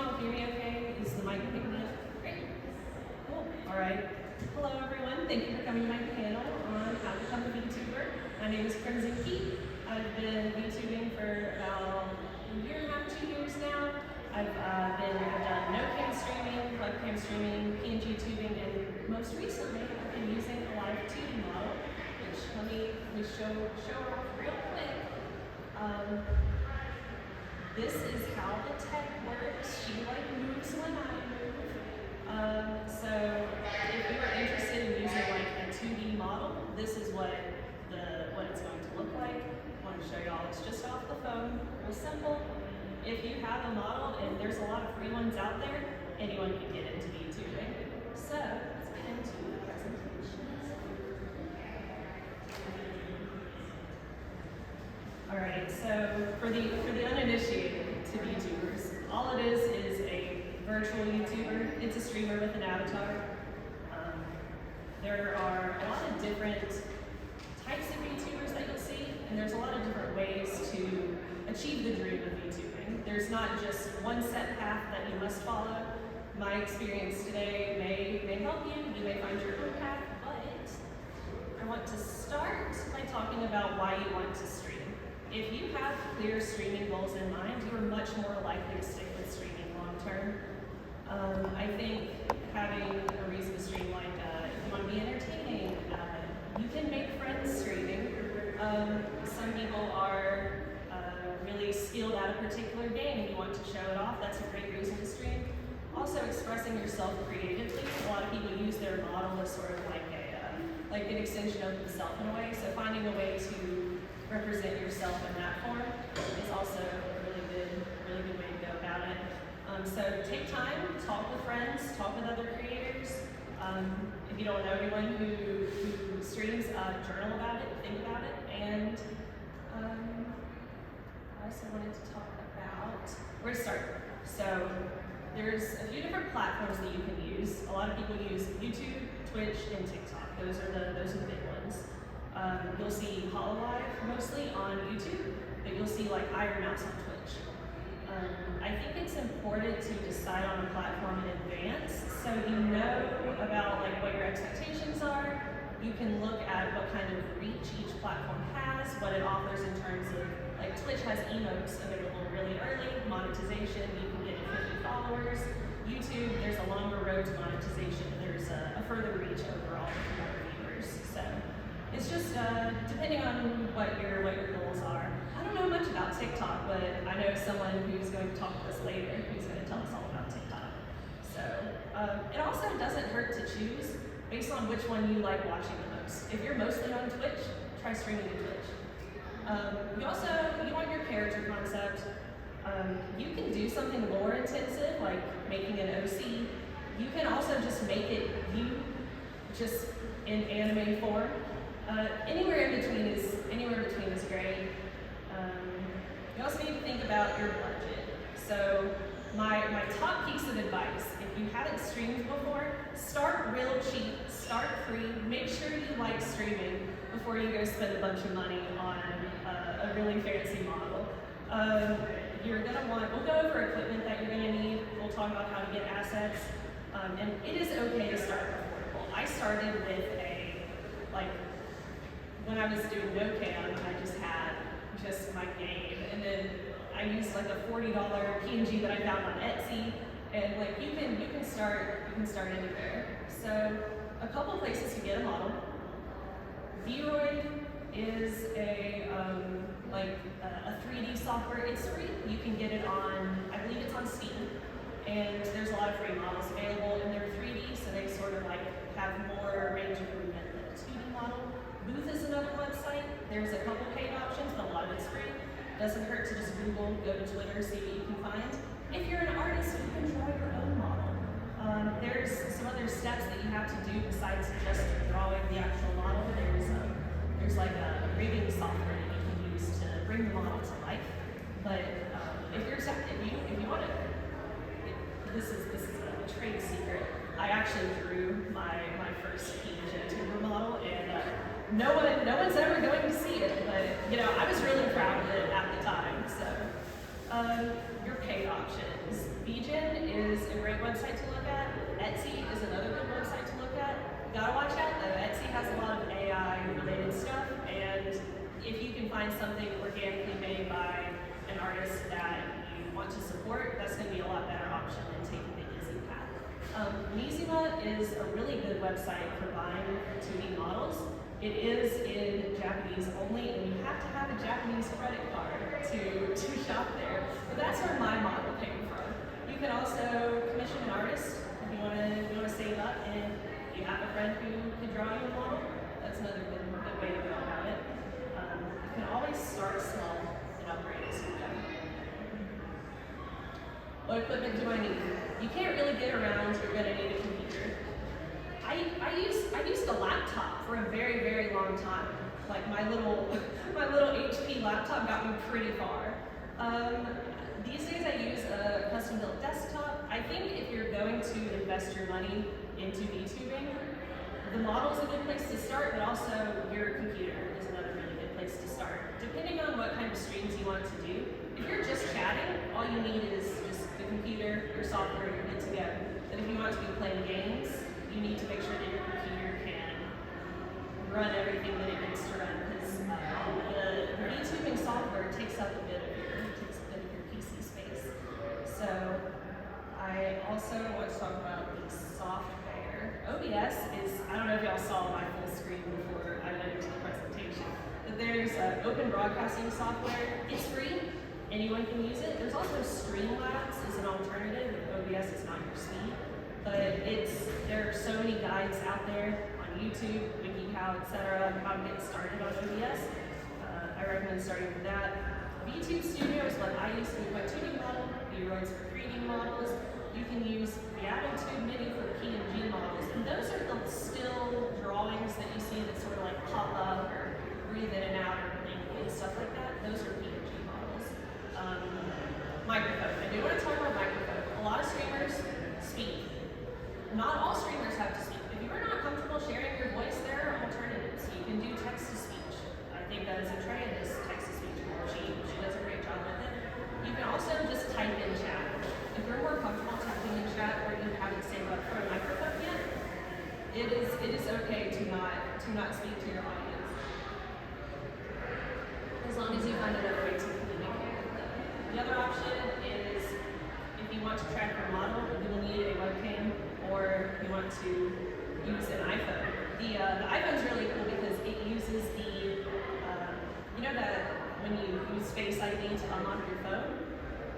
all hear me okay? Is the mic picking me up? Great. Cool. All right. Hello, everyone. Thank you for coming to my panel on how to become a VTuber. My name is Crimson Key. I've been VTubing for about a year and a half, 2 years now. I've done no-cam streaming, webcam streaming, PNG tubing, and most recently I've been using a live 2D model, which let me show off real quick. This is how the tech works. She moves when I move. So if you are interested in using a 2D model, this is what it's going to look like. I want to show y'all. It's just off the phone, real simple. If you have a model, and there's a lot of free ones out there, anyone can get into VTubing. So let's get into the presentation. All right, so for the uninitiated to VTubers, all it is a virtual YouTuber. It's a streamer with an avatar. There are a lot of different types of VTubers that you'll see, and there's a lot of different ways to achieve the dream of VTubing. There's not just one set path that you must follow. My experience today may help you. You may find your own path, but I want to start by talking about why you want to stream. If you have clear streaming goals in mind, you are much more likely to stick with streaming long term. I think having a reason to stream, like if you want to be entertaining, you can make friends streaming. Some people are really skilled at a particular game and you want to show it off. That's a great reason to stream. Also, expressing yourself creatively. A lot of people use their model as sort of like an extension of themselves in a way. So finding a way to represent yourself in that form is also a really good way to go about it. So take time, talk with friends, talk with other creators. If you don't know anyone who streams, journal about it, think about it, and I also wanted to talk about where to start. So there's a few different platforms that you can use. A lot of people use YouTube, Twitch, and TikTok. Those are the big ones. You'll see HoloLive mostly on YouTube, but you'll see Iron Mouse on Twitch. I think it's important to decide on a platform in advance so you know about what your expectations are. You can look at what kind of reach each platform has, what it offers in terms of, Twitch has emotes available really early, monetization, you can get 50 followers. YouTube, there's a longer road to monetization, and there's a further reach overall with more viewers. So it's just depending on what your goals are. I don't know much about TikTok, but I know someone who's going to talk to us later who's going to tell us all about TikTok. So it also doesn't hurt to choose based on which one you like watching the most. If you're mostly on Twitch, try streaming to Twitch. You want your character concept. You can do something lore intensive, like making an OC. You can also just make it you, just in anime form. Anywhere in between is great. You also need to think about your budget. So my top piece of advice, if you haven't streamed before, start real cheap, start free, make sure you like streaming before you go spend a bunch of money on a really fancy model. We'll go over equipment that you're gonna need. We'll talk about how to get assets. And it is okay to start affordable. I started with when I was doing no cam, I just had my game. And then I used a $40 PNG that I found on Etsy. And you can start anywhere. So a couple places to get a model. Vroid is a 3D software. It's free. You can get it on, I believe it's on Steam. And there's a lot of free models available, and they're 3D, so they sort of have more range of movement than a 2D model. Booth is another website. There's a couple paid options, but a lot of it's free. Doesn't hurt to just Google, go to Twitter, see what you can find. If you're an artist, you can draw your own model. There's some other steps that you have to do besides just drawing the actual model. There's a rigging software that you can use to bring the model to life. But if you want to, this is a trade secret. I actually drew my first VTuber model, and no one's ever going to see it. But I was really proud of it at the time. So your paid options. VGen great website to look at. Etsy is another good website to look at. You gotta watch out though, Etsy has a lot of AI related stuff, and if you can find something organically made by an artist that you want to support, that's gonna be a lot better option than taking the easy path. Mizima is a really good website for buying 2D models. It is in Japanese only, and you have to have a Japanese credit card to shop there. But that's where my model came from. You can also commission an artist if you want to save up, and you have a friend who can draw you a model. That's another good way to go about it. You can always start small and upgrade as you go. What equipment do I need? You can't really get around. You're going to need a computer. I used a laptop for a very, very long time. Like my little HP laptop got me pretty far. These days I use a custom-built desktop. I think if you're going to invest your money into VTubing, the model's a good place to start, but also your computer is another really good place to start. Depending on what kind of streams you want to do, if you're just chatting, all you need is just the computer, your software, you're good to go. But if you want to be playing games, you need to make sure that your computer can run everything that it needs to run, because the VTubing software takes up a bit of your PC space. So I also want to talk about the software. OBS is, I don't know if y'all saw my full screen before I went into the presentation, but there's open broadcasting software. It's free, anyone can use it. There's also Streamlabs as an alternative if OBS is not your speed. But there are so many guides out there on YouTube, WikiHow, etc., how to get started on OBS. I recommend starting with that. VTube Studio is what I use to make my 2D model. V-Roids for 3D models. You can use the Tube Mini for PNG models, and those are the still drawings that you see that sort of like pop up or breathe in and out or blink and stuff like that. Those are PNG models. Microphone. I do want to talk about microphone. A lot of streamers speak. Not all streamers have to speak. If you are not comfortable sharing your voice, there are alternatives. You can do text-to-speech. I think that is Atreya does text-to-speech. She does a great job with it. You can also just type in chat. If you're more comfortable typing in chat or you haven't saved up for a microphone yet, it is okay to not speak to your audience. As long as you find another way to communicate with them. The other option is if you want to track your model, you will need a webcam, or you want to use an iPhone. The iPhone's really cool because it uses the, you know that when you use Face ID to unlock your phone,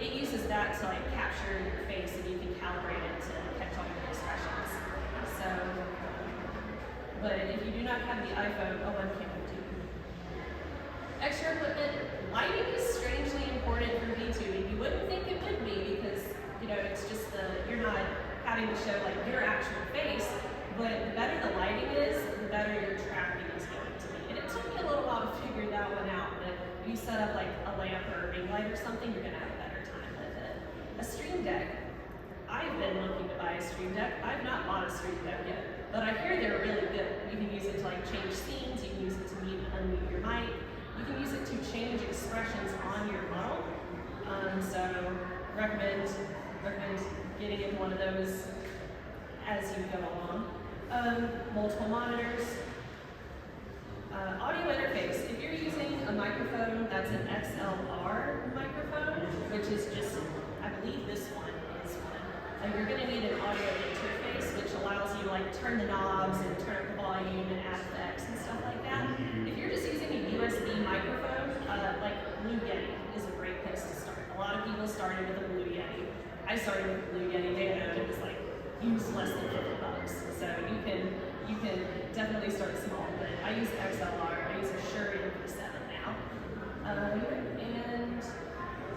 it uses that to like capture your face and you can calibrate it to catch all your expressions. So, but if you do not have the iPhone, a webcam will do. Extra equipment, lighting is strangely important for VTubing. You wouldn't think it would be because, you know, it's just you're not having to show like your actual face, but the better the lighting is, the better your tracking is going to be. And it took me a little while to figure that one out, but if you set up like a lamp or a ring light or something, you're gonna have a better time with it. A stream deck. I've been looking to buy a stream deck. I've not bought a stream deck yet, but I hear they're really good. You can use it to like change scenes, you can use it to mute and unmute your mic, you can use it to change expressions on your model. So recommend getting into one of those as you go along. Multiple monitors. Audio interface. If you're using a microphone that's an XLR microphone, which is just, I believe this one is one, you're going to need an audio interface, which allows you to like turn the knobs and turn up the volume and add effects and stuff like that. If you're just using a USB microphone, like Blue Yeti is a great place to start. A lot of people started with a Blue Yeti. I started with a Blue Yeti. They know it was like use less than $50, so you can definitely start small. But I use XLR. I use a Shure MP7 now, and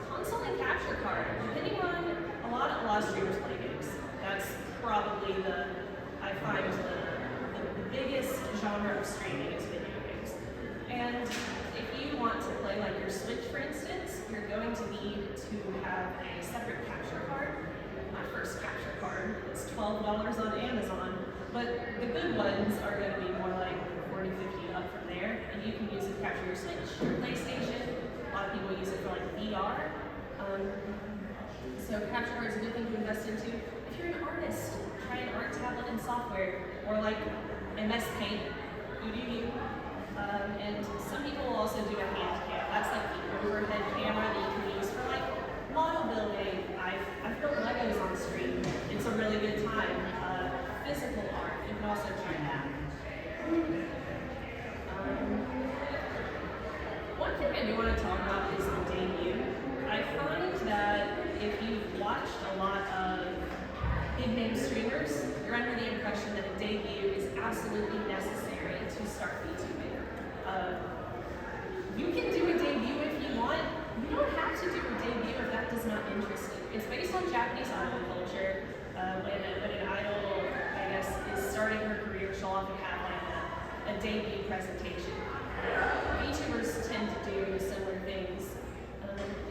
console and capture card. Depending on a lot of streamers play games. That's probably I find the biggest genre of streaming is video games. And if you want to play like your Switch, for instance, you're going to need to have a separate capture card. My first capture card is $12 on Amazon, but the good ones are going to be more like $40, $50 up from there, and you can use it to capture your Switch, your PlayStation. A lot of people use it for like VR. So capture card is a good thing to invest into. If you're an And some people will also do a hand cam. That's like the overhead camera that you can use for like model building. I've built Legos on stream. It's a really good time. Physical art, you can also try that. One thing I do want to talk about is the debut. I find that if you've watched a lot of big name streamers, you're under the impression that a debut is absolutely necessary to start VTubing. You can do a debut if you want. You don't have to do a debut if that does not interest you. It's based on Japanese idol culture. When an idol, I guess, is starting her career, she'll often have like a debut presentation. VTubers tend to do similar things.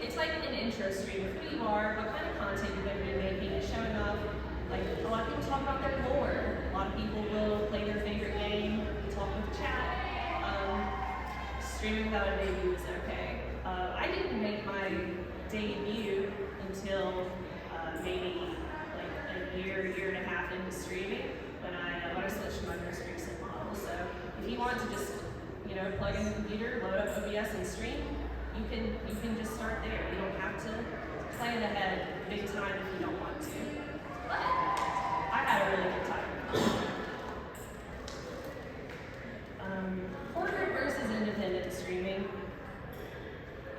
It's like an intro stream of who you are, what kind of content you're going to be making, showing off. Like a lot of people talk about their lore. A lot of people will play their favorite game, talk with chat. Streaming without a debut is okay. I didn't make my debut until maybe like a year and a half into streaming when I switched to my most recent model. So if you want to just plug in the computer, load up OBS and stream, you can just start there. You don't have to plan ahead big time if you don't want to. But I had a really good time. Corporate versus independent streaming.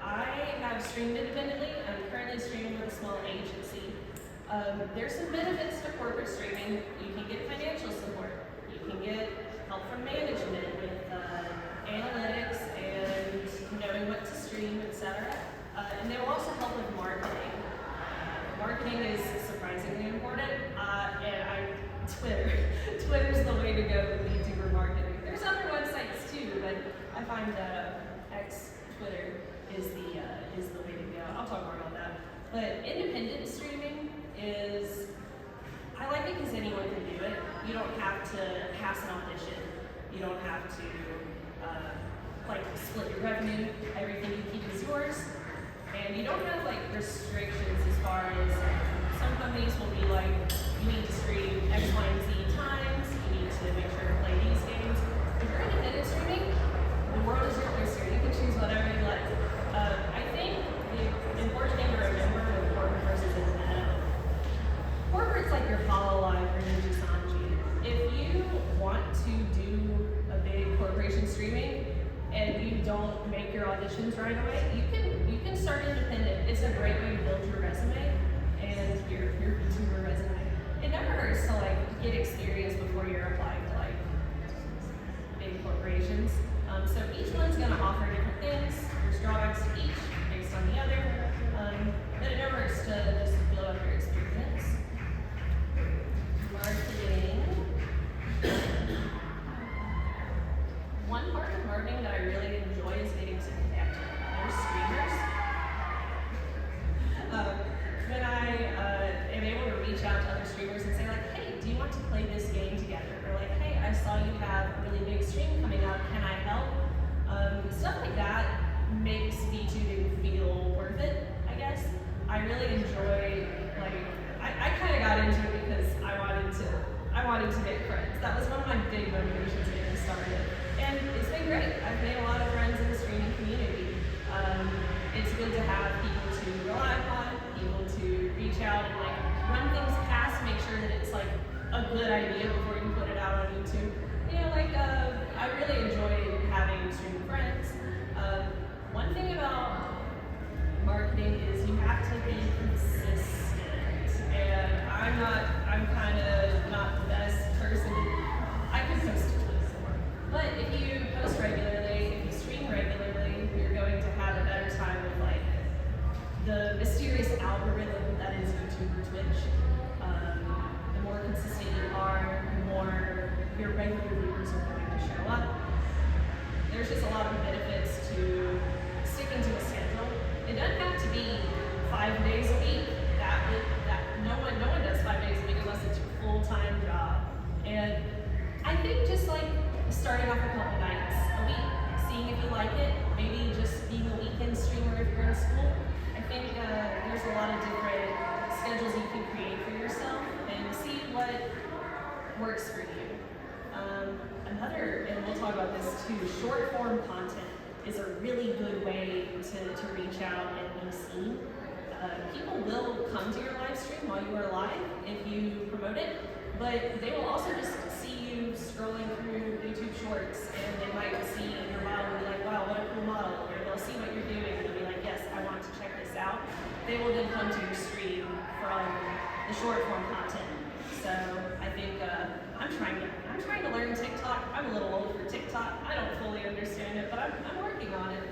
I have streamed independently. I'm currently streaming with a small agency. There's some benefits to corporate streaming. You can get financial support. You can get help from management with analytics and knowing what to stream, etc. And they will also help with marketing. Marketing is surprisingly important. Twitter's the way to go with VTuber marketing. There's other websites too, but I find that Twitter is the way to go. I'll talk more about that. But independent streaming is, I like it because anyone can do it. You don't have to pass an audition. You don't have to split your revenue. Everything you keep is yours. And you don't have restrictions as far as some companies will be like, you need to stream X, Y, and Z times. You need to make sure to play these games. If you're independent streaming, the world is your oyster. You can choose whatever you like. I think the important thing to remember with corporate versus independent, corporate's like your follow line for Ninja Sanji. If you want to do a big corporation streaming and you don't make your auditions right away, you can start independent. It's a great way to build your resume and your VTuber resume. It never hurts to get experience before you're applying to big corporations. So each one's going to offer different things. There's drawbacks to each based on the other. But it never hurts to just build up your experience. Marketing. One part of marketing that I really enjoy is getting to connect with other streamers. When I am able to reach out to other streamers and say hey, do you want to play this game together? Or hey, I saw you have a really big stream coming up, can I help? Stuff like that makes VTubing feel worth it, I guess. I really enjoy, I kind of got into it because I wanted to make friends. That was one of my big motivations to getting started. And it's been great. I've made a lot of friends in the streaming community. It's good to have people to rely upon, people to reach out and run things past, make sure that it's a good idea before you put it out on YouTube. I really enjoy having streaming friends. One thing about marketing is you have to be consistent. And I'm kind of not the best person. I can post to Twitter. But if you post regularly, if you stream regularly, you're going to have a better time with the mysterious algorithm that is YouTuber Twitch. The more consistent you are, the more your regular viewers are going to show up. There's just a lot of benefits to sticking to a schedule. It doesn't have to be 5 days a week. That short form content is a really good way to reach out and be seen. People will come to your live stream while you are live if you promote it, but they will also just see you scrolling through YouTube Shorts, and they might see your model and be like, wow, what a cool model, or they'll see what you're doing and they'll be like, yes, I want to check this out. They will then come to your stream from the short form content. So I think I'm trying to learn TikTok. I'm a little old for TikTok. I don't fully understand it, but I'm working on it.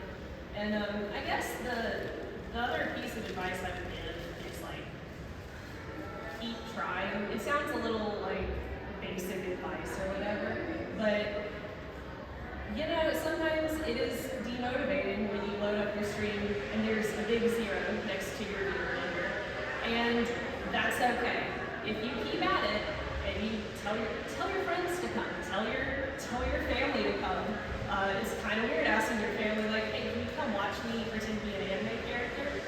And I guess the other piece of advice I would give is like, keep trying. It sounds a little like basic advice or whatever, but you know, sometimes it is demotivating when you load up your stream and there's a big zero next to your viewer number. And that's okay. If you keep at it and you tell your friends to come, tell your family to come. It's kind of weird asking your family like, hey, can you come watch me pretend to be an anime character?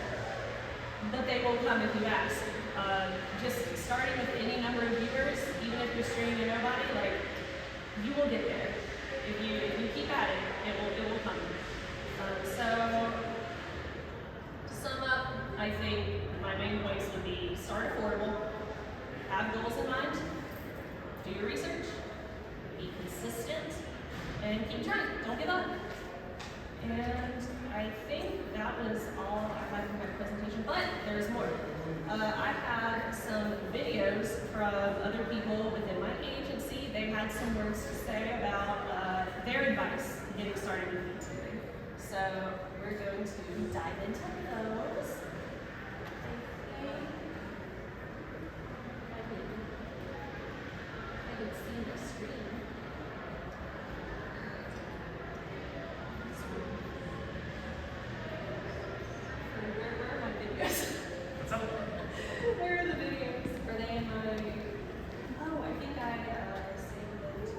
But they will come if you ask. Just starting with any number of viewers, even if you're streaming to nobody, like, you will get there. If you keep at it, it will come. So to sum up, I think my main points would be start affordable, have goals in mind, do your research, be consistent, and keep trying. Don't give up. And I think that was all I had for my presentation, but there's more. I have some videos from other people within my agency. They had some words to say about their advice getting started with VTubing. So we're going to dive into those. I can see the screen. Where are my videos? What's up? Where are the videos? Are they in my... Oh, I think I saved them to...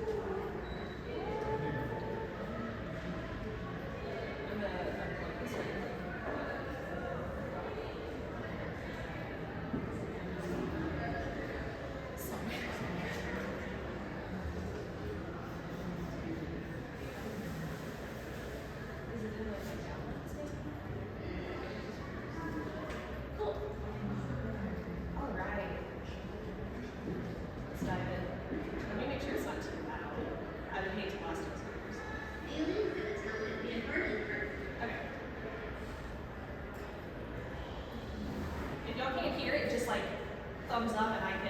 I'm gonna upload this one. Sorry. Is it in my downloads maybe? Cool. All right. Let's dive in. Let me make sure it's not too loud. I would hate to lost it. Okay. If y'all can't hear it, just like thumbs up and I can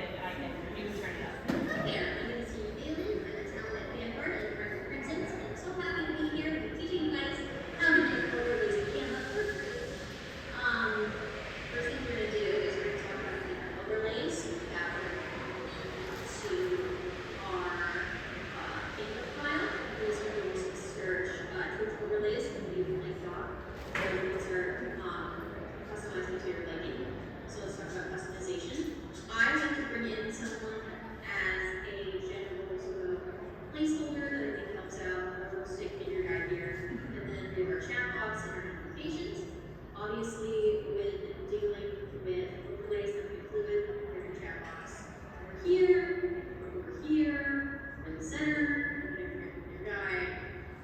you can turn it up. Hi there, my name is Haley Bailey. I'm a talent fan part and part princess. I'm so happy to be here and teaching you guys how to make overlays in Canva for free. First thing we're going to do is we're going to talk about different overlays. We have to our Canva file. These are going to search Twitch overlays and leave a link dot. So these are customized to your liking. So let's talk about customization. I like to bring in someone as a general sort of placeholder that I think helps out. A little stick figure guy here. And then we have our chat box and our notifications. Obviously, when dealing with overlays that we included, there's your chat box. Over here, or in the center, your guy,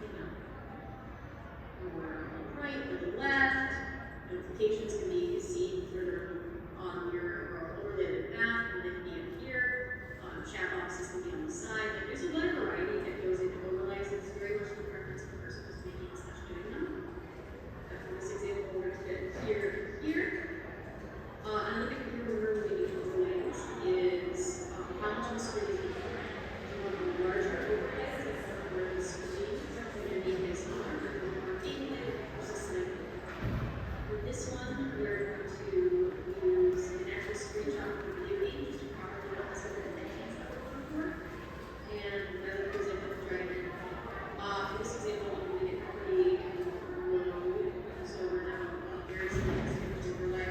you know, or on the right or the left. Notifications can be seen further on your overlay path, and they can be up here. Chat boxes can be on the side. Like, there's a lot of variety that goes into overlays. It's very much the preference of the person who's making / doing them. For this example, we're going to get here, here. Another thing here we're really doing overlays is how much of the screen do you want a larger overlay where the screen underneath is larger or more dated versus like with this one, we're going to use an actual screenshot from the video game just to properly represent the dimensions that we're looking for. And for example, dragon. For this example, I'm going to get pretty low, so we're now very simple overlay.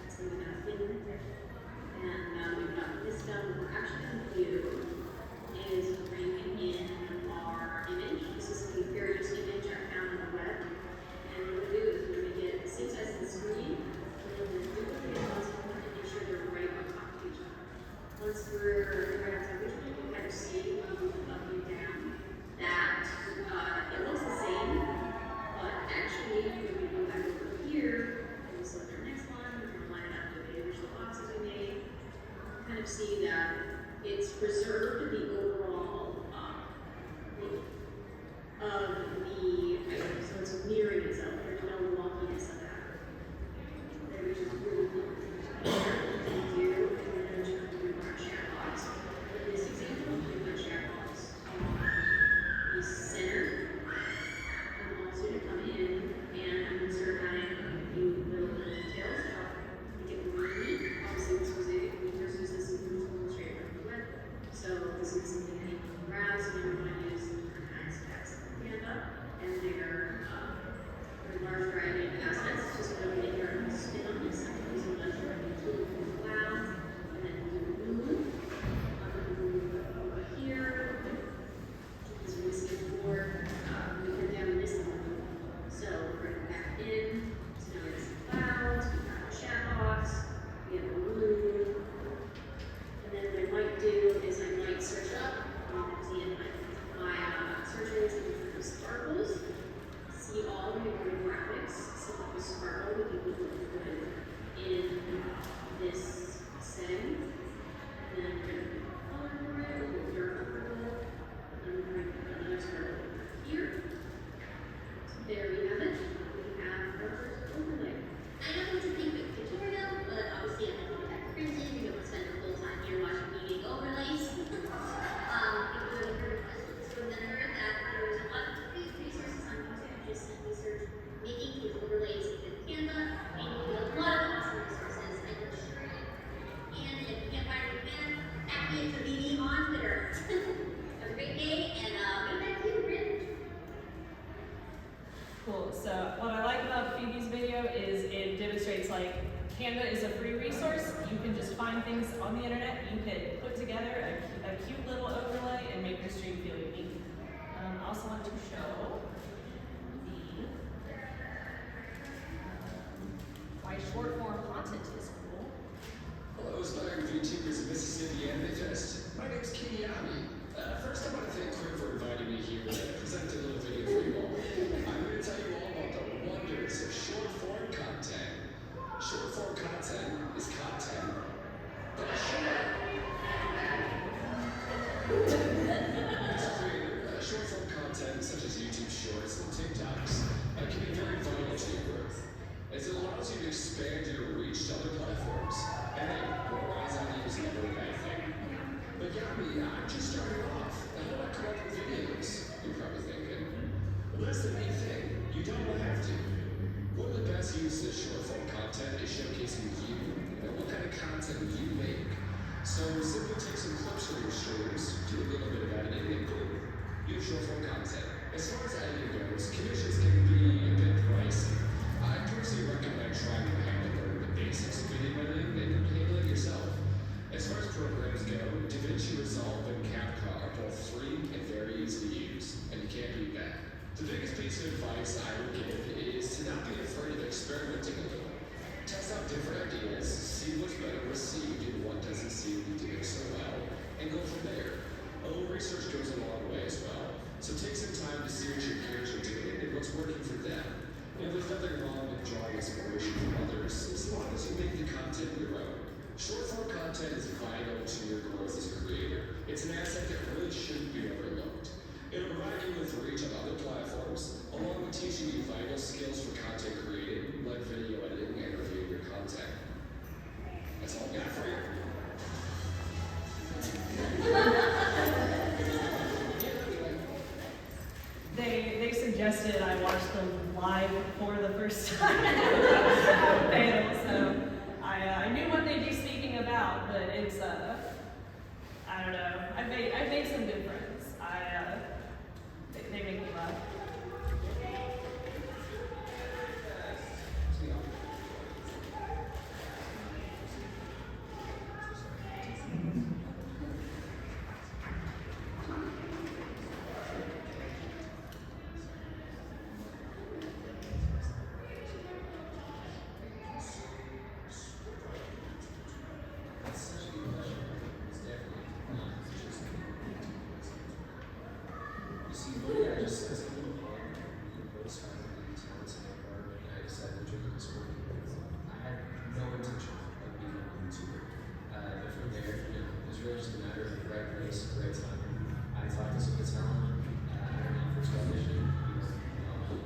It's going to be kind of hidden. And we've got this done. What we're actually going to do is bring in our image. This is the fairest image I found on the web. And what we're going to do is we're going to get the same size as the screen, and then we're going to duplicate those and make sure they're right on top of each other. Once we're right on top of each other, you can kind of see when you move up and down that it looks the of see that it's preserved the overall look of the item, so it's mirroring itself. There's no wonkiness of that. Which is really cool. Here, you can do, and then you want to share box. In this example, you put share box on the center, and also to come in and insert adding a few little details to help make it more unique. Obviously, this was we first used this straight from the web, so this is something that you can grab. So you want to use different aspects of Canva and their large variety of assets. Just go and make your own spin on this. Using a tool called Cloud, and then do move. I'm going to move over here. As we skip forward, we put down this one. So bring it back in. So now it's clouds, we have a chat box, we have a move. And then what I might do is I might search up, see in my searches and sparkles, see all of your graphics, see if the sparkle would be really good in this setting. And then I'm going to put color for it, a little darker purple. And I'm going to put another sparkle over here. So there we have it. We have our first overlay. I don't know what to think of tutorial, but obviously I'm going to get that printed. We don't spend the whole time here watching me make overlays. If you have any further questions, remember that there's a lot of free resources on YouTube. Just simply search making with overlays with Canva, and you get a lot of awesome resources. I can assure you. And if you can't find your fan, tag me at VTuber on Twitter. Have a great day, and go back to you, Brent. Cool. So what I like about Phoebe's video is it demonstrates like Canva is a free resource. You can just find things on the internet. You can put together a cute little overlay and make your stream feel unique. I also want to show why short form content is cool. Hello, aspiring VTubers of Mississippi and Midwest. My name's Kenyabi. First, I want to thank Quinn for inviting me here to present a little video for you all. I'm going to tell you all about the wonders of short form content. Short form content is content that is short. Short form content such as YouTube Shorts and TikToks can be very vital to your growth, as it allows you to expand your reach to other platforms. And hey, more eyes on you is never a bad thing. But Yami, I'm just starting off. How do I come up with videos? You're probably thinking. Well, that's the main thing. You don't have to. One of the best uses of short form content is showcasing you and what kind of content you make. So simply take some clips from your streams, do a little bit of editing, and boom, you have short form content. As far as editing goes, commissions can be a bit pricey. I personally recommend trying to learn the basics of video editing and handle it yourself. As far as programs go, DaVinci Resolve and CapCut are both free and very easy to use, and you can't beat that. The biggest piece of advice I would give is to not be afraid of experimenting a little. Test out different ideas, see what's better received and what doesn't seem to be doing so well, and go from there. A little research goes a long way as well, so take some time to see what your peers are doing and what's working for them. You know, there's nothing wrong with drawing inspiration from others, as long as you make the content your own. Short form content is vital to your growth as a creator. It's an asset that really shouldn't be overlooked. It'll provide you with reach on other platforms, along with teaching you vital skills for content creating, like video editing and reviewing your content. That's all I got for you. They suggested I watch them live for the first time panel, so I knew what they'd be speaking about, but it's I don't know. I've made some good friends. They make me laugh. See, what I just said. perfect, right place, right time. I talked to some of the talent. I don't know if it's audition.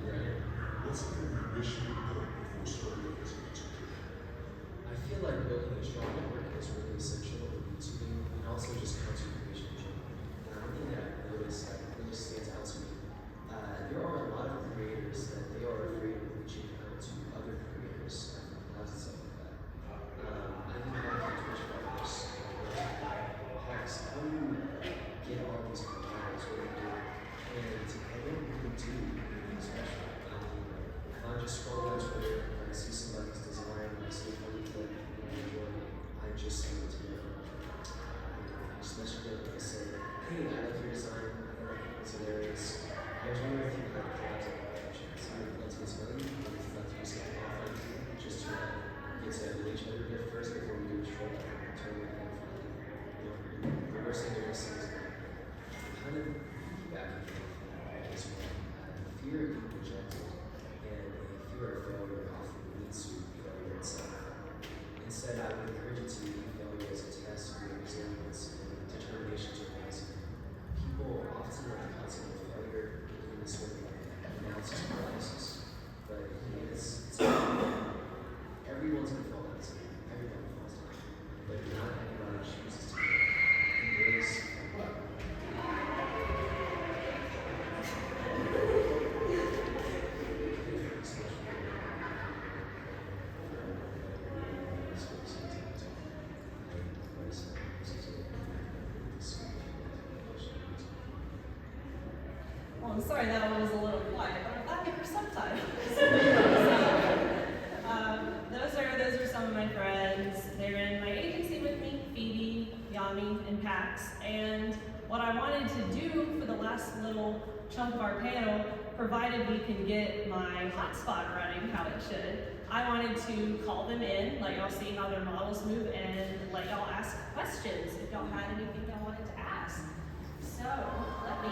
Right. What's something you wish you would know before starting as a VTuber? I feel like building a strong network is really essential in YouTubing and also just content creation in general. And one thing that I've noticed that really stands out to me, there are a lot of creators that they are afraid of reaching out to other creators from clouds and stuff like that. I think back on Twitch partners, Hacks, how do you get all these contacts? What do you do? And I don't really do anything special. I mean, if I just scroll on Twitter, and I see somebody's design, and I see a funny clip, and I enjoy it, I just send it to them. I just message them and I say, hey, I like your design, I think it's hilarious. I was wondering if you had collabs on my options. I would love to get to know you, I would love to do something offline, just to get to know each other a bit first before we do a show, and turn it and finally, the worst thing they're going to say is kind of piggybacking on this one. Fear of being rejected and a fear of failure often leads to failure itself. Instead, I would encourage you to view failure as a test for your resilience and determination to rise. People often let the concept of failure in this way announces paralysis. But it's everyone's going to fall down today. Everybody falls down. But not everybody chooses to embrace failure. Well, I'm sorry that one was a little quiet, but I'm glad you were subtitles. Those are some of my friends. They're in my agency with me, Phoebe, Yami, and Pax. And what I wanted to do for the last little chunk of our panel, provided we can get my hotspot running how it should, I wanted to call them in, let y'all see how their models move, and let y'all ask questions if y'all had anything y'all wanted to ask. So, let me.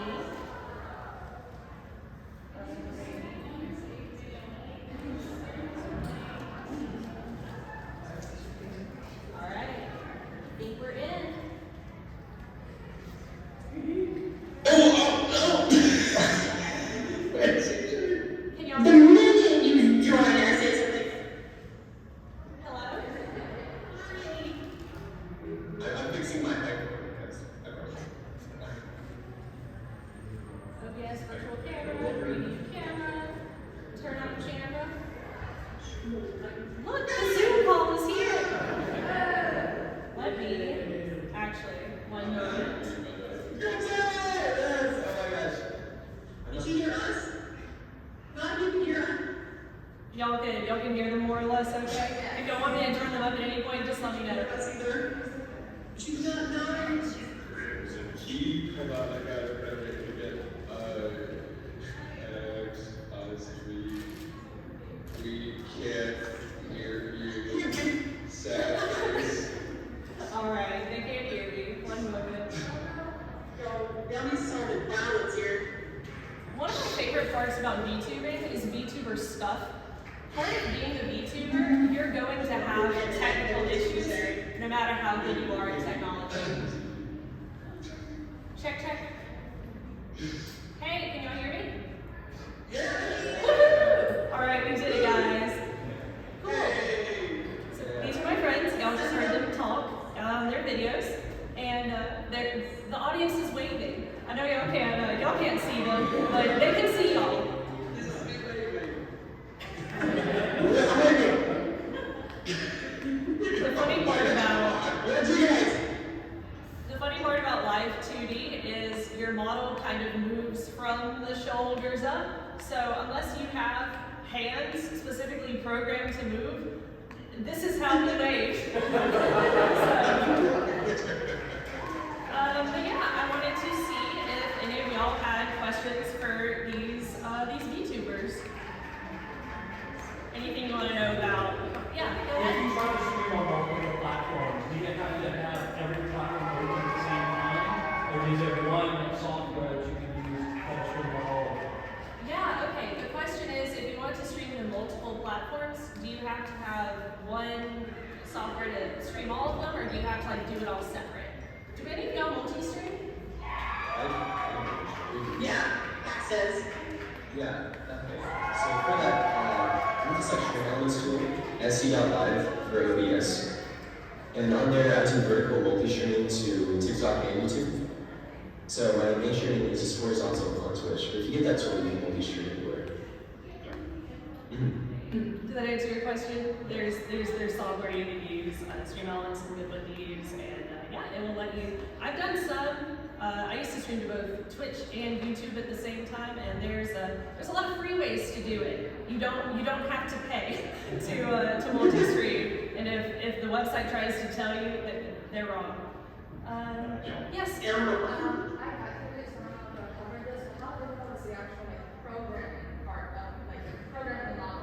All right, I think we're in. Can y'all hear me? Hello? I'm fixing my microphone because I broke it. OBS virtual camera, preview camera, turn on camera. Look, the Zoom call is here. Let me, actually, one moment. Oh my gosh. Did you hear us? God, you can hear us. Y'all can hear them more or less, okay? If y'all want me to turn them up at any point, just let me know. She's not nice. Keep, hold on, I got it again. We can't hear you. Sad face. Alright, they can't hear me. One moment. Yummy salted balance here. One of my favorite parts about VTubing is VTuber stuff. Part of being a VTuber, you're going to have technical issues, no matter how good you are at technology. Check, check. Hey, can y'all hear me? Woohoo! Alright, we did it, guys. Cool. So these are my friends. Y'all just heard them talk on their videos. And the audience is waving. I know y'all can't see them, but they can see y'all. The funny part about live 2D is your model kind of moves from the shoulders up. So unless you have hands specifically programmed to move, this is how you wave. But yeah, I wanted to see if any of y'all had questions for these VTubers. Anything you want to know about? Yeah, go If ahead. you try to stream on multiple platforms, do you have to have every platform open at the same time? Or is there one software that you can use to stream on all of them? Yeah, okay. The question is, if you want to stream to multiple platforms, do you have to have one software to stream all of them, or do you have to do it all separate? Do any of y'all multi-stream? Yeah, that says. Yeah, okay. So for that, we just like stream elements tool, sc.live for OBS. And on there, I do vertical multi-streaming to TikTok and YouTube. So my main streaming is just horizontal on Twitch. But if you get that tool, you can multi-stream anywhere. Does that answer your question? There's software you can use, stream elements is a good one to use, and yeah, it will let you. I've done some. I used to stream to both Twitch and YouTube at the same time, and there's a lot of free ways to do it. You don't have to pay to multi-stream, and if the website tries to tell you that they're wrong. Yes. I actively surround the cover this. How difficult is the actual programming part of programming the model?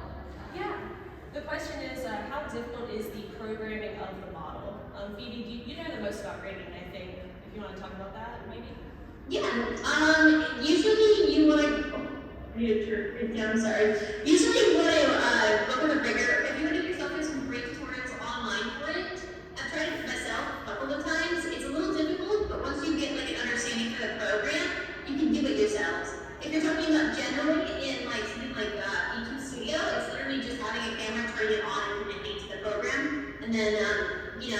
Yeah. The question is, how difficult is the programming of the model? Phoebe, you know the most about grading, I think. If you want to talk about that, maybe. Yeah. Usually you want to. I'm sorry. Usually you want to look at a rigor. If you want to get yourself in some great tutorials online for it, I've tried it for myself a couple of times. It's a little difficult, but once you get like an understanding for the program, you can do it yourselves. If you're talking about generally in like something like YouTube Studio, it's literally just having a camera, turning it on, and connecting to the program, and then you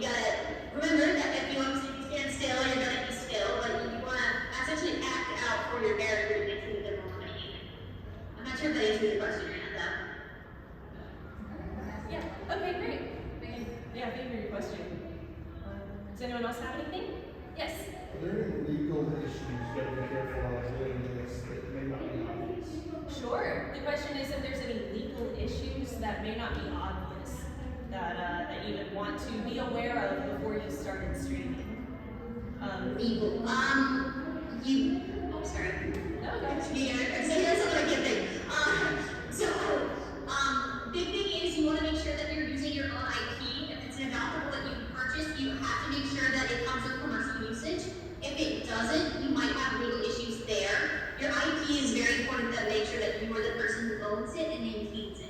gotta remember that if you want to stand still, you're gonna be still, but you want to essentially act out for your character to make sure that they're moving. I'm not sure if that answers your question or not, though. Yeah. Okay, great. Yeah, thank you for your question. Does anyone else have anything? Yes. Are there any legal issues that we careful of doing this that may not be obvious? Sure. The question is if there's any legal issues that may not be obvious that you would want to be aware of before you started streaming. Legal. Sorry. No, okay. So that's not a good thing. Big thing is you want to make sure that you're using your own IP. If it's an adaptable that you purchase, you have to make sure that it comes with commercial usage. If it doesn't, you might have legal issues there. Your IP is very important to make sure that you are the person who owns it and maintains it.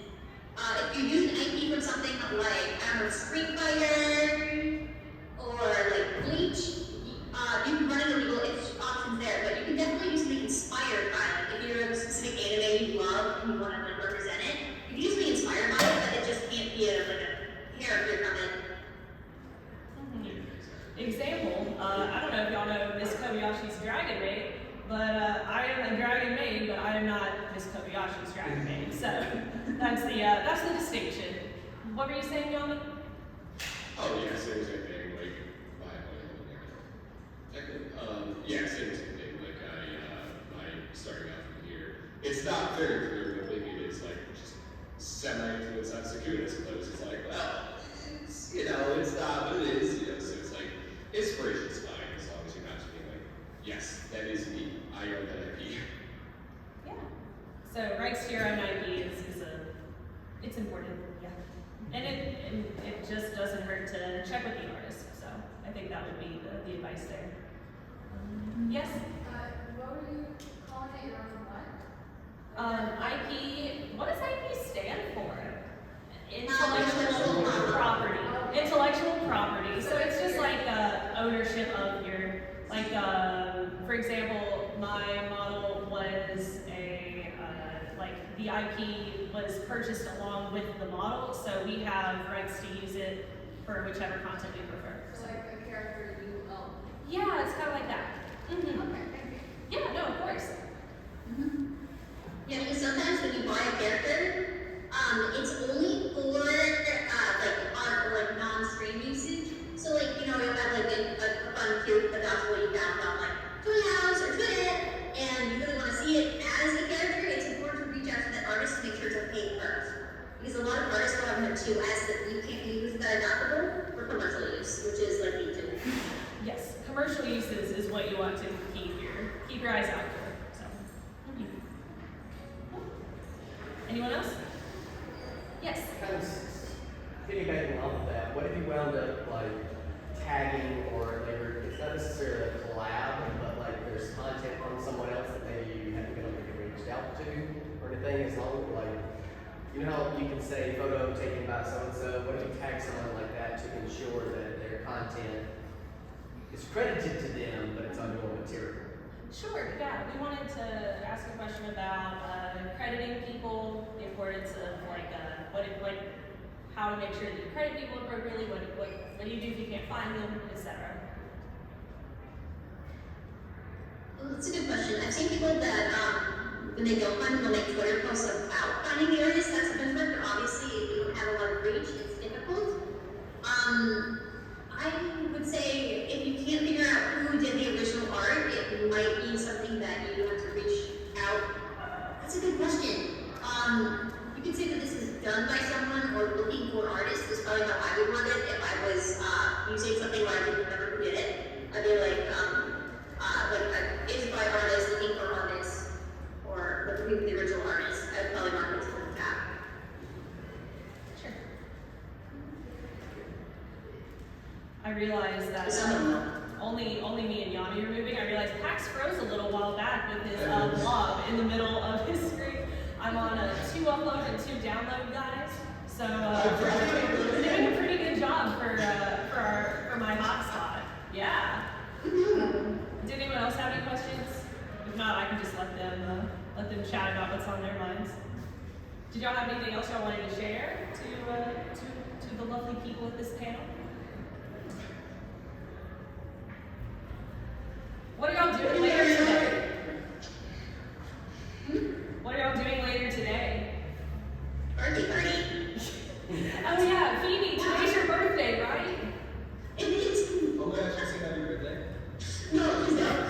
If you use an IP from something like, I don't know, Street Fighter or like Bleach, you can run into legal options there, but you can definitely use something inspired by it. If you're a specific anime you love and you want to like represent it, you can use something inspired by it, but it just can't be a character from it. Example, I don't know if y'all know Miss Kobayashi's Dragon Maid, but I am a Dragon Maid, but I am not Miss Kobayashi's Dragon Maid. So that's the distinction. What were you saying, Yanni? Oh yeah, same thing. Like, yeah, same thing. Like I starting out from here. It's not very clear, but maybe it is like just semi-influence on security. I suppose it's like, well, it's, it's not what it is. So it's like inspiration's fine as long as you're not just being like, yes, that is me. I own that IP. Yeah. So rights to your own IP is it's important, yeah. And it just doesn't hurt to check with the artist. So I think that would be the advice there. Yes? What were you calling it? Your own what? IP, what does IP stand for? Intellectual Property. Intellectual property. So it's just like ownership of your, like, for example, my model was the IP was purchased along with the model, so we have rights to use it for whichever content we prefer. So, Like a character you own. yeah, it's kind of like that. Mm-hmm. Okay, thank you. Yeah, no, of course. Yeah, because sometimes when you buy a character, it's only for art or like non-stream usage. So you'll have like a fun cute adaptable you found on like Twitterhouse or Twitter, and you really want to see it as a character. It's important to reach out to that artist to make sure it's okay first. Because a lot of artists will have it too as that you can't use that adaptable for commercial use, which is like YouTube. Yes, commercial uses is what you want to keep your eyes out for. So, anyone else? Yes. Kind of piggybacking off of that, what if you wound up like tagging or it's not necessarily a collab, but like there's content from someone else that maybe you haven't been able to get reached out to or anything, as long as you know how you can say photo taken by so and so, what if you tag someone like that to ensure that their content is credited to them, but it's on your material. Sure, yeah. We wanted to ask a question about crediting people, the importance of how to make sure that you credit people appropriately, what do you do if you can't find them, etc. Well, that's a good question. I've seen people that, when they don't find them, will make Twitter posts about finding the artist. That's been fun, but obviously, if you don't have a lot of reach, it's difficult. I would say if you can't figure out who did the original art, it might be something that you have to reach out. That's a good question. You could say that this is done by someone or looking for artists is probably how I would word it. If I was using something where I didn't remember who did it, I'd be like is by artist, looking for artists, or looking for the original artist. I'd probably mark it to the tab. Sure. I realized that only me and Yanni are moving. I realized Pax froze a little while back with his blob in the middle of his screen. I'm on a 2 upload and 2 download, guys. So we're doing a pretty good job for my hotspot. Yeah. Did anyone else have any questions? If not, I can just let them chat about what's on their minds. Did y'all have anything else y'all wanted to share to the lovely people at this panel? What are y'all doing later today? What are y'all doing later today? Birthday party. Oh yeah, Phoebe, today's your birthday, right? It is. Oh my gosh, I sing happy birthday. No, please don't.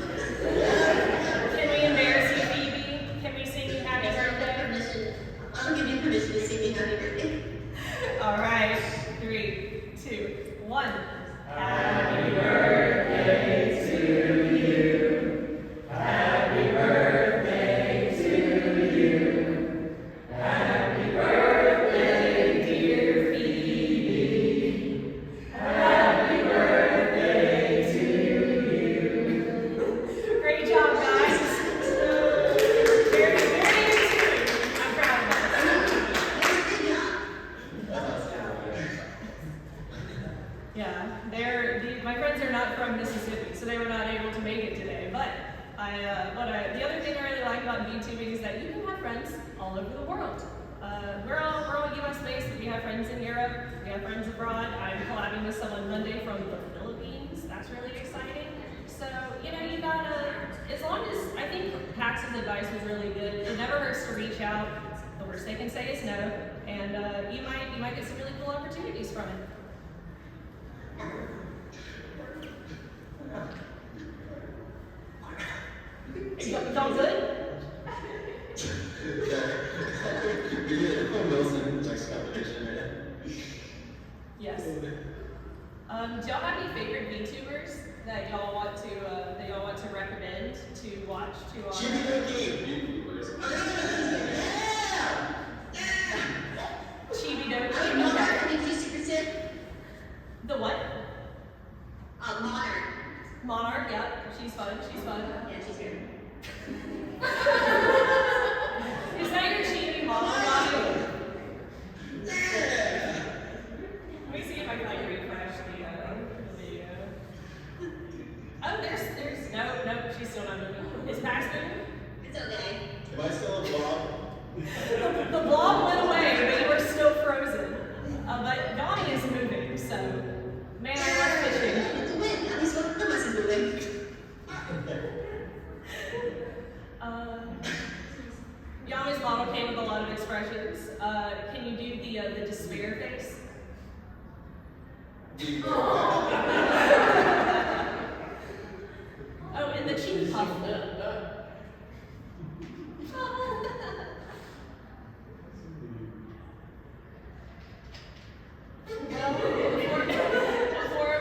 Can we embarrass you, Phoebe? Can we sing you happy birthday? I'll give you permission to sing me happy birthday. All right, 3, 2, 1. Happy birthday to you. Happy birthday to you. Happy birthday, dear Phoebe. Happy birthday to you. Great job, guys. Very, very good. I'm proud of us. Yeah, my friends are not from Mississippi, so they were not able to make it today. But the other thing I really like about VTubing is that you can have friends all over the world. We're all US based, but we have friends in Europe, we have friends abroad. I'm collabing with someone Monday from the Philippines. That's really exciting. So, you gotta, as long as, I think Pax's advice was really good. It never hurts to reach out. The worst they can say is no. And you might get some really cool opportunities from it. Y'all good? We did a Wilson text competition, man. Yes. Do y'all have any favorite VTubers that y'all want to recommend to watch Chibi VTubers. Chibi I Doki? know that. Did you secret tip? The what? Modern. Monarch, yeah, she's fun. Yeah, she's here. Is that your Chibi model, Robbie? Let me see if I can refresh the video. Oh, there's nope, she's still not moving. Is Pax moving? It's okay. Am I still a blob? The blob went away, but we're still frozen. But Donnie is moving, so man, I love fishing. It's a win. At least one of us is moving. Yami's model came with a lot of expressions. Can you do the despair face? Oh, and the cheek puff. Well, before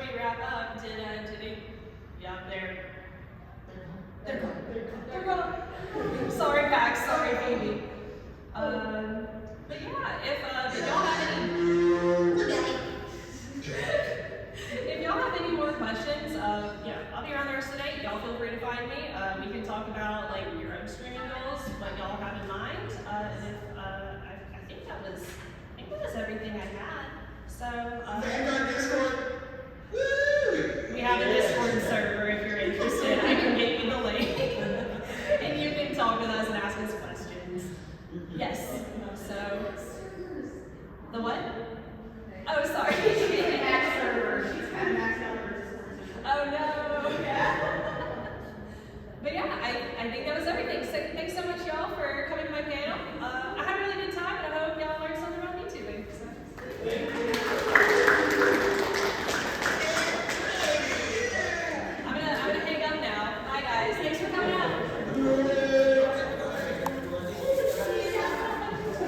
we wrap up, did he? Yeah, they're gone. Sorry, Pax. Sorry, baby. But yeah, if y'all have any, if y'all have any more questions, I'll be around the rest of the day. Y'all feel free to find me. We can talk about like your own streaming goals, what y'all have in mind, and if I think that was everything I had. So.